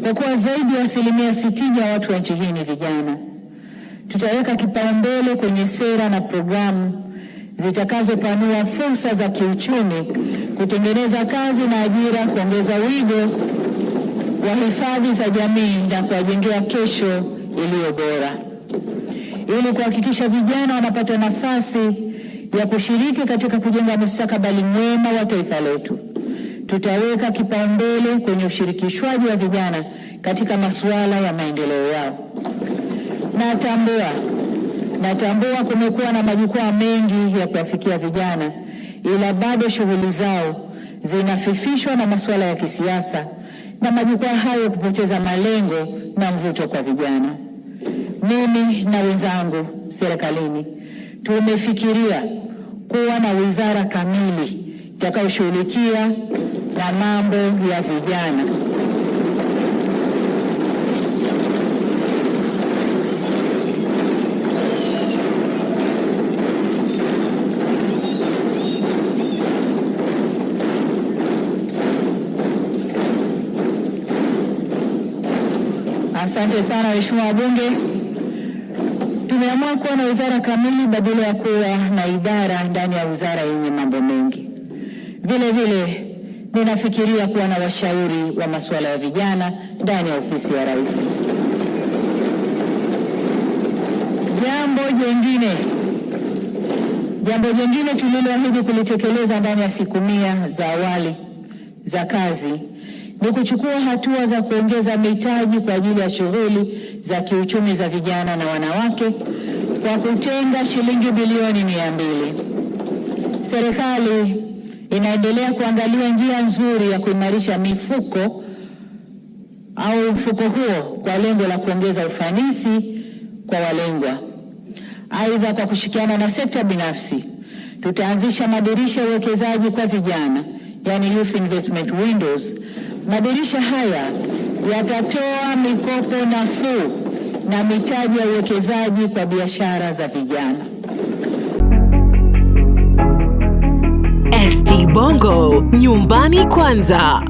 Kwa kuwa zaidi ya 60% ya watu wa nchi hii ni vijana, tutaweka kipaumbele kwenye sera na programu zitakazopanua fursa za kiuchumi, kutengeneza kazi na ajira, kuongeza wigo wa hifadhi za jamii na kuwajengea kesho iliyo bora. Ili kuhakikisha vijana wanapata nafasi ya kushiriki katika kujenga mustakabali mwema wa taifa letu, tutaweka kipaumbele kwenye ushirikishwaji wa vijana katika masuala ya maendeleo yao. Natambua kumekuwa na majukwaa mengi ya kuwafikia vijana, ila bado shughuli zao zinafifishwa na masuala ya kisiasa na majukwaa hayo kupoteza malengo na mvuto kwa vijana. Mimi na wenzangu serikalini tumefikiria kuwa na wizara kamili itakayoshughulikia na mambo ya vijana. Asante sana waheshimiwa wabunge. Tumeamua kuwa na wizara kamili badala ya kuwa na idara ndani ya wizara yenye mambo mengi. Vile vile ninafikiria kuwa na washauri wa masuala ya vijana ndani ya ofisi ya Rais. Jambo jingine tuliloahidi kulitekeleza ndani ya siku 100 za awali za kazi ni kuchukua hatua za kuongeza mitaji kwa ajili ya shughuli za kiuchumi za vijana na wanawake kwa kutenga shilingi bilioni 200. Serikali inaendelea kuangalia njia nzuri ya kuimarisha mfuko huo kwa lengo la kuongeza ufanisi kwa walengwa. Aidha, kwa kushirikiana na sekta binafsi, tutaanzisha madirisha ya uwekezaji kwa vijana, yani Youth Investment Windows. Madirisha haya yatatoa mikopo nafuu na mitaji ya uwekezaji kwa biashara za vijana. ST Bongo, nyumbani kwanza.